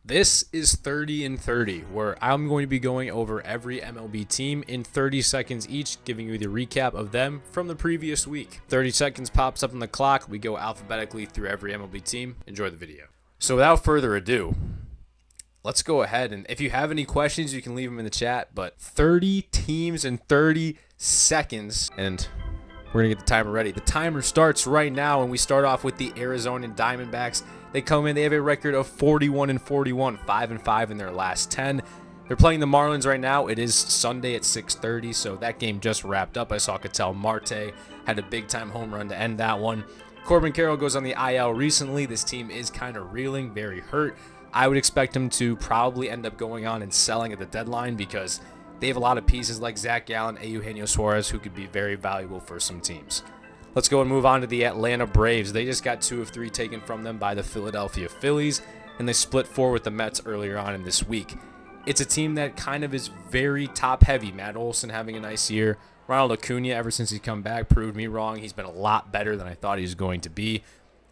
This is 30 and 30, where I'm going to be going over every MLB team in 30 seconds each, giving you the recap of them from the previous week. 30 seconds pops up on the clock. We go alphabetically through every MLB team. Enjoy the video. So without further ado, let's go ahead. And if you have any questions, you can leave them in the chat. But 30 teams in 30 seconds. And we're going to get the timer ready. The timer starts right now, and we start off with the Arizona Diamondbacks. They come in, they have a record of 41 and 41, 5 and 5 in their last 10. They're playing the Marlins right now. It is Sunday at 6:30, so that game just wrapped up. I saw Ketel Marte had a big-time home run to end that one. Corbin Carroll goes on the IL recently. This team is kind of reeling, very hurt. I would expect him to probably end up going on and selling at the deadline because they have a lot of pieces like Zach Gallen, Eugenio Suarez, who could be very valuable for some teams. Let's go and move on to the Atlanta Braves. They just got 2 of 3 taken from them by the Philadelphia Phillies, and they split 4 with the Mets earlier on in this week. It's a team that kind of is very top-heavy. Matt Olson having a nice year. Ronald Acuna, ever since he's come back, proved me wrong. He's been a lot better than I thought he was going to be.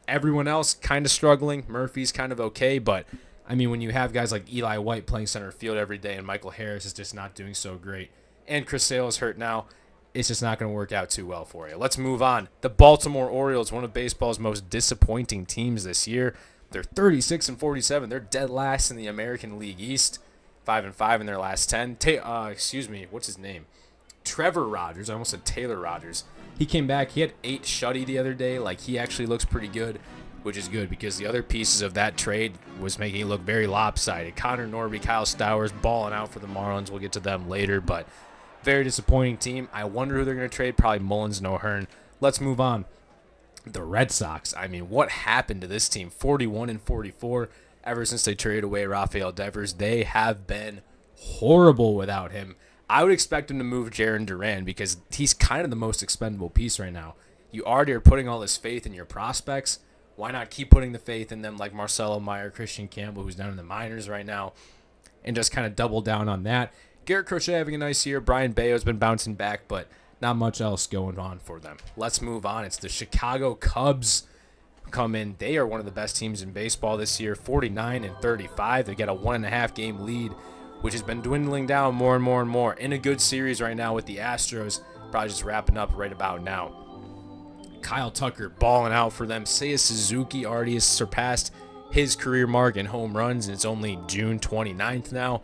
Everyone else kind of struggling. Murphy's kind of okay, but I mean, when you have guys like Eli White playing center field every day and Michael Harris is just not doing so great, and Chris Sale is hurt now, it's just not going to work out too well for you. Let's move on. The Baltimore Orioles, one of baseball's most disappointing teams this year. They're 36 and 47. They're dead last in the American League East, 5 and 5 in their last 10. What's his name? Trevor Rogers. I almost said Taylor Rogers. He came back. He had 8 shutty the other day. Like, he actually looks pretty good, which is good because the other pieces of that trade was making it look very lopsided. Connor Norby, Kyle Stowers balling out for the Marlins. We'll get to them later, but very disappointing team. I wonder who they're going to trade. Probably Mullins, no Hearn. Let's move on. The Red Sox. I mean, what happened to this team? 41 and 44. Ever since they traded away Rafael Devers, they have been horrible without him. I would expect him to move Jarren Duran because he's kind of the most expendable piece right now. You already are putting all this faith in your prospects. Why not keep putting the faith in them like Marcelo Meyer, Christian Campbell, who's down in the minors right now, and just kind of double down on that. Garrett Crochet having a nice year. Brian Bayo's been bouncing back, but not much else going on for them. Let's move on. It's the Chicago Cubs come in. They are one of the best teams in baseball this year, 49 and 35. They got a 1.5 game lead, which has been dwindling down more and more and more. In a good series right now with the Astros, probably just wrapping up right about now. Kyle Tucker balling out for them. Seiya Suzuki already has surpassed his career mark in home runs, and it's only June 29th now.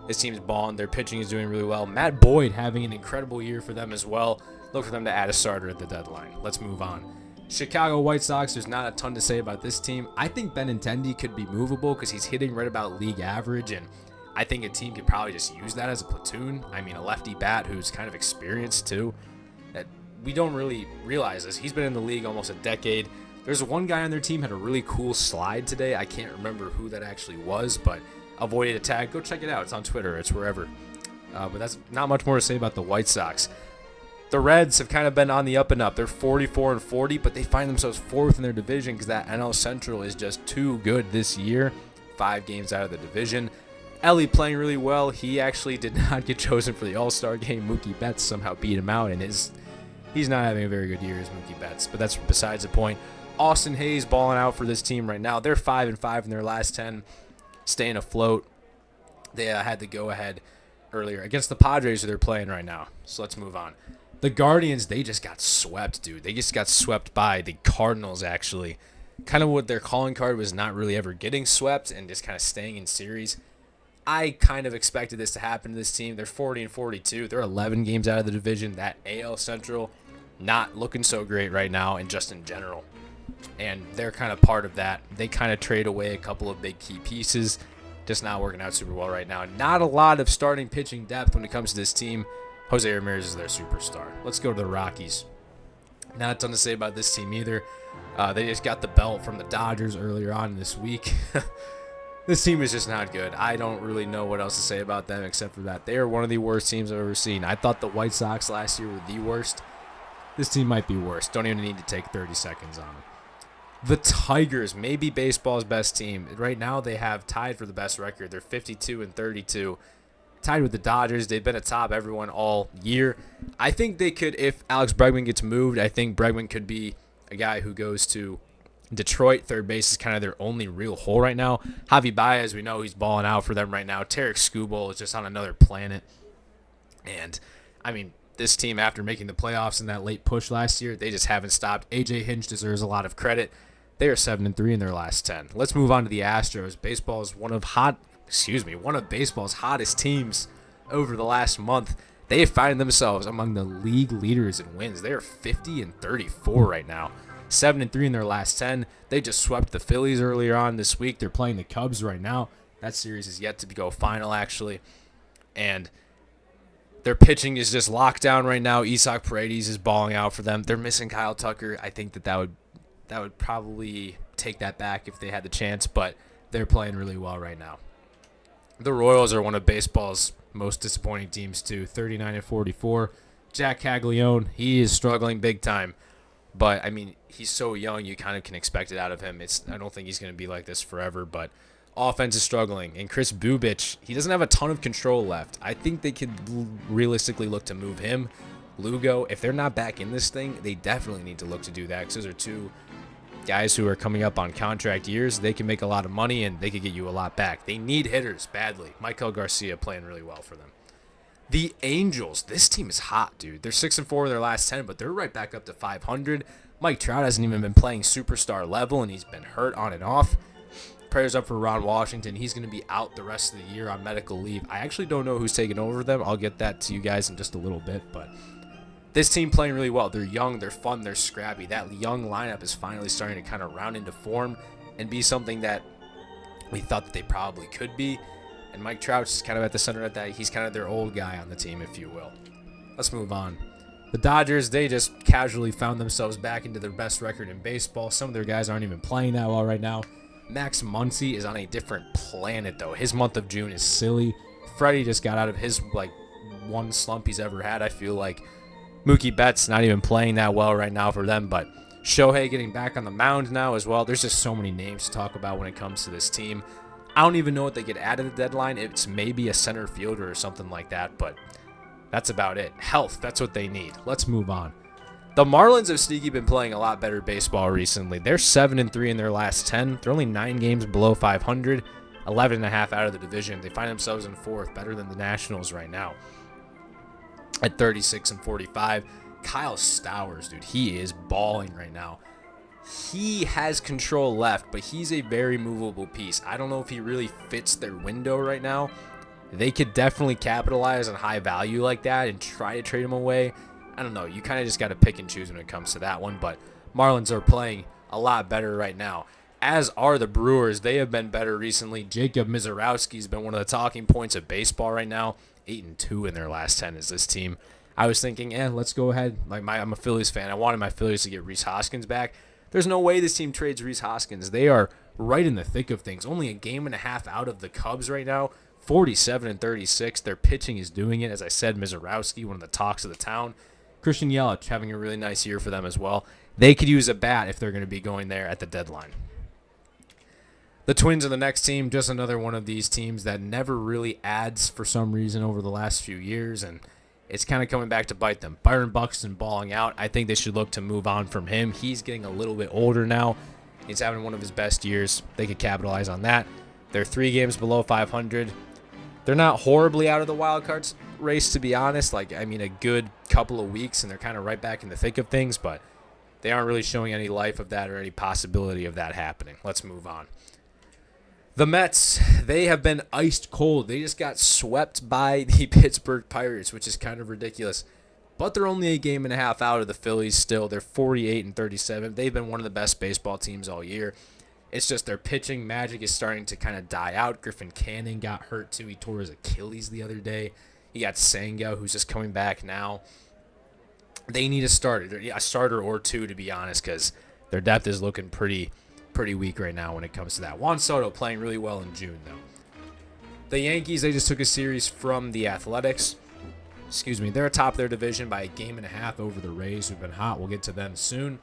This team's balling. Their pitching is doing really well. Matt Boyd having an incredible year for them as well. Look for them to add a starter at the deadline. Let's move on. Chicago White Sox, there's not a ton to say about this team. I think Benintendi could be movable because he's hitting right about league average, and I think a team could probably just use that as a platoon. I mean, a lefty bat who's kind of experienced too. That we don't really realize this. He's been in the league almost a decade. There's one guy on their team had a really cool slide today. I can't remember who that actually was, but avoided a tag. Go check it out. It's on Twitter. It's wherever. But that's not much more to say about the White Sox. The Reds have kind of been on the up and up. They're 44 and 40, but they find themselves 4th in their division because that NL Central is just too good this year. 5 games out of the division. Ellie playing really well. He actually did not get chosen for the All-Star game. Mookie Betts somehow beat him out, and he's not having a very good year as Mookie Betts, but that's besides the point. Austin Hayes balling out for this team right now. They're 5 and 5 in their last 10. Staying afloat. They had the go-ahead earlier against the Padres who they're playing right now. So let's move on. The Guardians, they just got swept, dude. They just got swept by the Cardinals, actually. Kind of what their calling card was, not really ever getting swept and just kind of staying in series. I kind of expected this to happen to this team. They're 40 and 42. They're 11 games out of the division. That AL Central not looking so great right now and just in general. And they're kind of part of that. They kind of trade away a couple of big key pieces. Just not working out super well right now. Not a lot of starting pitching depth when it comes to this team. Jose Ramirez is their superstar. Let's go to the Rockies. Not a ton to say about this team either. They just got the belt from the Dodgers earlier on this week. This team is just not good. I don't really know what else to say about them except for that. They are one of the worst teams I've ever seen. I thought the White Sox last year were the worst. This team might be worse. Don't even need to take 30 seconds on them. The Tigers, maybe baseball's best team. Right now they have tied for the best record. They're 52 and 32. Tied with the Dodgers. They've been atop everyone all year. I think they could, if Alex Bregman gets moved, I think Bregman could be a guy who goes to Detroit, third base is kind of their only real hole right now. Javi Baez, we know he's balling out for them right now. Tarek Skubal is just on another planet. And, I mean, this team, after making the playoffs in that late push last year, they just haven't stopped. A.J. Hinch deserves a lot of credit. They are 7-3 in their last 10. Let's move on to the Astros. Baseball is one of baseball's hottest teams over the last month. They find themselves among the league leaders in wins. They are 50-34 right now. 7-3 in their last 10. They just swept the Phillies earlier on this week. They're playing the Cubs right now. That series is yet to go final, actually. And their pitching is just locked down right now. Isaac Paredes is balling out for them. They're missing Kyle Tucker. I think that would probably take that back if they had the chance, but they're playing really well right now. The Royals are one of baseball's most disappointing teams too, 39-44. Jack Caglione, he is struggling big time, but I mean, he's so young, you kind of can expect it out of him. I don't think he's going to be like this forever, but offense is struggling. And Chris Bubich, he doesn't have a ton of control left. I think they could realistically look to move him. Lugo, if they're not back in this thing, they definitely need to look to do that, because those are two guys who are coming up on contract years. They can make a lot of money, and they could get you a lot back. They need hitters badly. Michael Garcia playing really well for them. The Angels, this team is hot, dude. They're 6-4 in their last 10, but they're right back up to 500. Mike Trout hasn't even been playing superstar level, and he's been hurt on and off. Prayers up for Ron Washington. He's going to be out the rest of the year on medical leave. I actually don't know who's taking over them. I'll get that to you guys in just a little bit, but this team playing really well. They're young, they're fun, they're scrappy. That young lineup is finally starting to kind of round into form and be something that we thought that they probably could be. And Mike Trout's kind of at the center of that. He's kind of their old guy on the team, if you will. Let's move on. The Dodgers, they just casually found themselves back into their best record in baseball. Some of their guys aren't even playing that well right now. Max Muncy is on a different planet, though. His month of June is silly. Freddie just got out of his, one slump he's ever had, I feel like. Mookie Betts not even playing that well right now for them, but Shohei getting back on the mound now as well. There's just so many names to talk about when it comes to this team. I don't even know what they get added at the deadline. It's maybe a center fielder or something like that, but that's about it. Health, that's what they need. Let's move on. The Marlins have sneaky been playing a lot better baseball recently. They're 7-3 in their last 10. They're only 9 games below 500, 11.5 out of the division. They find themselves in 4th, better than the Nationals right now at 36-45. Kyle Stowers, dude, he is balling right now. He has control left, but he's a very movable piece. I don't know if he really fits their window right now. They could definitely capitalize on high value like that and try to trade him away. I don't know. You kind of just got to pick and choose when it comes to that one, but Marlins are playing a lot better right now, as are the Brewers. They have been better recently. Jacob Mizorowski has been one of the talking points of baseball right now. 8-2 in their last 10 is this team. I was thinking, let's go ahead. I'm a Phillies fan. I wanted my Phillies to get Rhys Hoskins back. There's no way this team trades Rhys Hoskins. They are right in the thick of things. Only a game and a half out of the Cubs right now. 47-36. Their pitching is doing it. As I said, Mizorowski, one of the talks of the town. Christian Yelich having a really nice year for them as well. They could use a bat if they're going to be going there at the deadline. The Twins are the next team, just another one of these teams that never really adds for some reason over the last few years, and it's kind of coming back to bite them. Byron Buxton balling out. I think they should look to move on from him. He's getting a little bit older now. He's having one of his best years. They could capitalize on that. They're 3 games below 500. They're not horribly out of the wild cards race, to be honest. A good couple of weeks, and they're kind of right back in the thick of things, but they aren't really showing any life of that or any possibility of that happening. Let's move on. The Mets, they have been iced cold. They just got swept by the Pittsburgh Pirates, which is kind of ridiculous. But they're only a game and a half out of the Phillies still. They're 48-37. They've been one of the best baseball teams all year. It's just their pitching magic is starting to kind of die out. Griffin Canning got hurt too. He tore his Achilles the other day. You got Senga, who's just coming back now. They need a starter or two, to be honest, because their depth is looking pretty weak right now when it comes to that. Juan Soto playing really well in June, though. The Yankees, they just took a series from the Athletics. They're atop their division by a game and a half over the Rays, who've been hot. We'll get to them soon.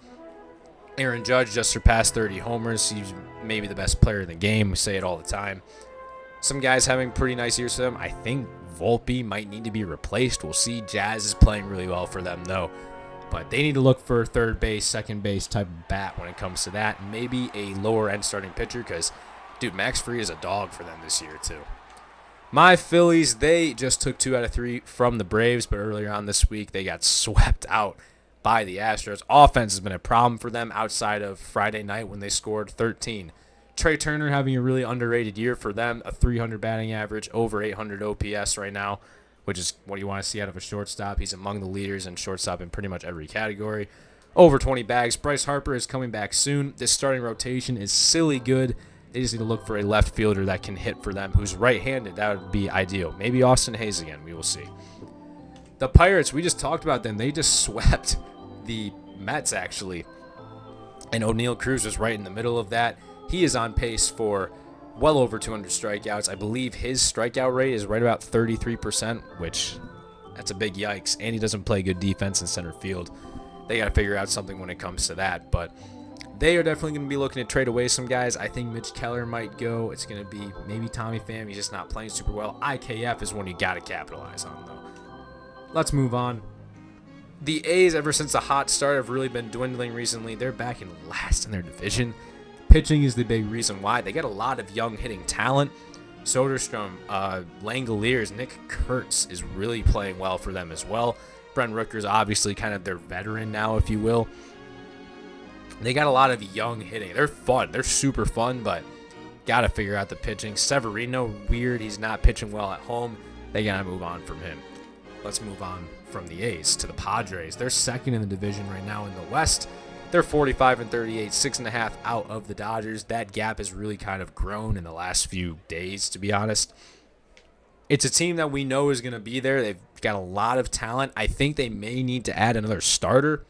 Aaron Judge just surpassed 30 homers. He's maybe the best player in the game. We say it all the time. Some guys having pretty nice years for them. I think Volpe might need to be replaced. We'll see. Jazz is playing really well for them, though. But they need to look for third base, second base type of bat when it comes to that. Maybe a lower-end starting pitcher because, dude, Max Fried is a dog for them this year too. My Phillies, they just took 2 out of 3 from the Braves, but earlier on this week, they got swept out by the Astros. Offense has been a problem for them outside of Friday night when they scored 13. Trey Turner having a really underrated year for them, a 300 batting average, over 800 OPS right now, which is what you want to see out of a shortstop. He's among the leaders in shortstop in pretty much every category. Over 20 bags. Bryce Harper is coming back soon. This starting rotation is silly good. They just need to look for a left fielder that can hit for them who's right-handed. That would be ideal. Maybe Austin Hayes again. We will see. The Pirates, we just talked about them. They just swept the Mets, actually. And O'Neal Cruz was right in the middle of that. He is on pace for well over 200 strikeouts. I believe his strikeout rate is right about 33%, which that's a big yikes. And he doesn't play good defense in center field. They got to figure out something when it comes to that. But they are definitely going to be looking to trade away some guys. I think Mitch Keller might go. It's going to be maybe Tommy Pham. He's just not playing super well. IKF is one you got to capitalize on, though. Let's move on. The A's, ever since the hot start, have really been dwindling recently. They're back in last in their division. Pitching is the big reason why. They got a lot of young hitting talent. Soderstrom, Langoliers, Nick Kurtz is really playing well for them as well. Brent Rooker's obviously kind of their veteran now, if you will. They got a lot of young hitting. They're fun. They're super fun, but got to figure out the pitching. Severino, weird. He's not pitching well at home. They got to move on from him. Let's move on from the A's to the Padres. They're second in the division right now in the West. They're 45 and 38, 6.5 out of the Dodgers. That gap has really kind of grown in the last few days, to be honest. It's a team that we know is going to be there. They've got a lot of talent. I think they may need to add another starter.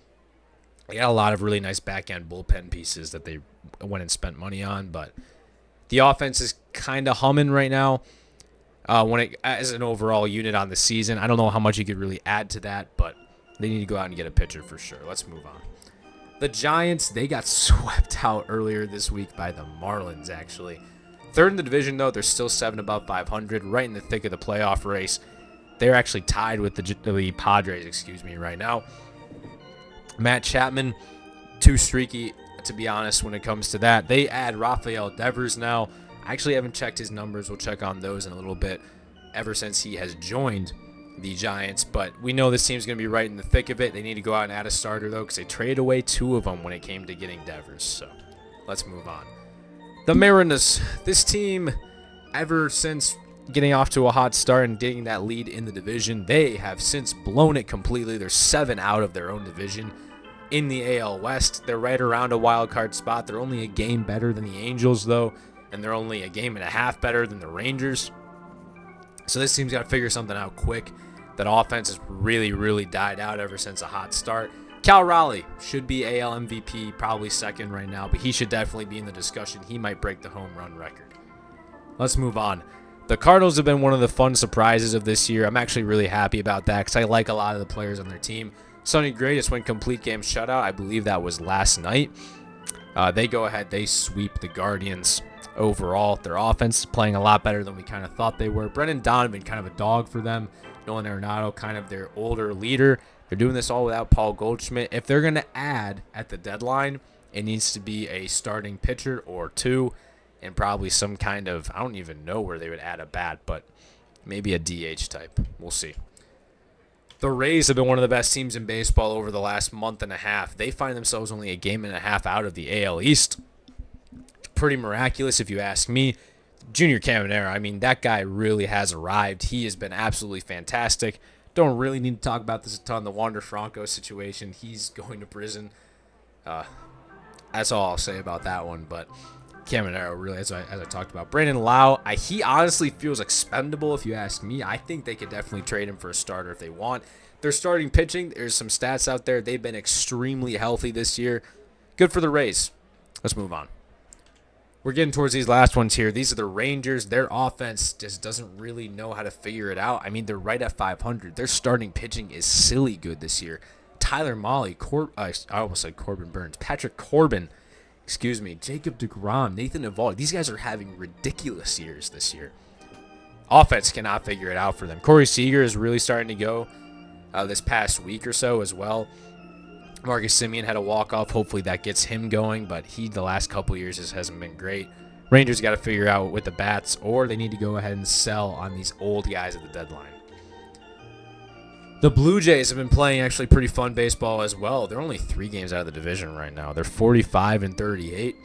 They got a lot of really nice back-end bullpen pieces that they went and spent money on, but the offense is kind of humming right now. As an overall unit on the season, I don't know how much you could really add to that, but they need to go out and get a pitcher for sure. Let's move on. The Giants, they got swept out earlier this week by the Marlins, actually. Third in the division, though. They're still 7 above 500, right in the thick of the playoff race. They're actually tied with the Padres, right now. Matt Chapman, too streaky, to be honest, when it comes to that. They add Rafael Devers now. I actually haven't checked his numbers. We'll check on those in a little bit ever since he has joined the Giants. But we know this team's going to be right in the thick of it. They need to go out and add a starter, though, because they traded away 2 of them when it came to getting Devers. So let's move on. The Mariners, this team, ever since getting off to a hot start and getting that lead in the division, they have since blown it completely. They're 7 out of their own division. In the AL West, they're right around a wild card spot. They're only a game better than the Angels, though, and they're only a game and a half better than the Rangers. So this team's got to figure something out quick. That offense has really, really died out ever since a hot start. Cal Raleigh should be AL MVP, probably second right now, but he should definitely be in the discussion. He might break the home run record. Let's move on. The Cardinals have been one of the fun surprises of this year. I'm actually really happy about that because I like a lot of the players on their team. Sonny Gray just went complete game shutout. I believe that was last night. They go ahead. They sweep the Guardians overall. Their offense is playing a lot better than we kind of thought they were. Brendan Donovan, kind of a dog for them. Nolan Arenado, kind of their older leader. They're doing this all without Paul Goldschmidt. If they're going to add at the deadline, it needs to be a starting pitcher or 2 and probably some kind of, I don't even know where they would add a bat, but maybe a DH type. We'll see. The Rays have been one of the best teams in baseball over the last month and a half. They find themselves only a game and a half out of the AL East. Pretty miraculous if you ask me. Junior Caminero, I mean, that guy really has arrived. He has been absolutely fantastic. Don't really need to talk about this a ton. The Wander Franco situation, he's going to prison. That's all I'll say about that one. But Caminero, really, as I talked about. Brandon Lau, he honestly feels expendable if you ask me. I think they could definitely trade him for a starter if they want. They're starting pitching. There's some stats out there. They've been extremely healthy this year. Good for the Rays. Let's move on. We're getting towards these last ones here. These are the Rangers. Their offense just doesn't really know how to figure it out. I mean, they're right at 500. Their starting pitching is silly good this year. Tyler Mahle, I almost said Corbin Burns. Patrick Corbin, Jacob deGrom, Nathan Eovaldi. These guys are having ridiculous years this year. Offense cannot figure it out for them. Corey Seager is really starting to go this past week or so as well. Marcus Semien had a walk-off. Hopefully that gets him going, but the last couple years just hasn't been great. Rangers got to figure out with the bats, or they need to go ahead and sell on these old guys at the deadline. The Blue Jays have been playing actually pretty fun baseball as well. They're only 3 games out of the division right now. They're 45-38,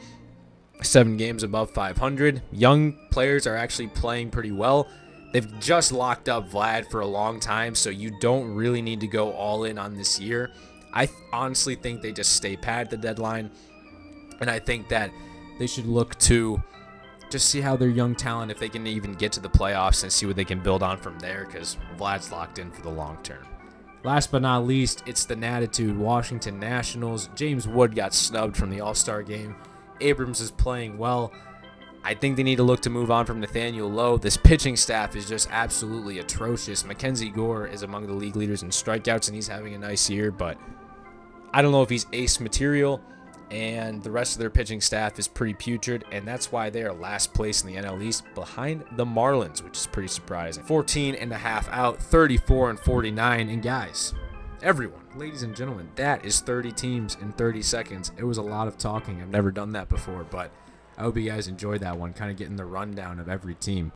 7 games above 500. Young players are actually playing pretty well. They've just locked up Vlad for a long time, so you don't really need to go all in on this year. I honestly think they just stay pat at the deadline, and I think that they should look to just see how their young talent, if they can even get to the playoffs, and see what they can build on from there, because Vlad's locked in for the long term. Last but not least, it's the Natitude Washington Nationals. James Wood got snubbed from the All-Star game. Abrams is playing well. I think they need to look to move on from Nathaniel Lowe. This pitching staff is just absolutely atrocious. Mackenzie Gore is among the league leaders in strikeouts, and he's having a nice year, but I don't know if he's ace material, and the rest of their pitching staff is pretty putrid, and that's why they are last place in the NL East behind the Marlins, which is pretty surprising. 14.5 out, 34-49, and guys, everyone, ladies and gentlemen, that is 30 teams in 30 seconds. It was a lot of talking. I've never done that before, but I hope you guys enjoyed that one, kind of getting the rundown of every team.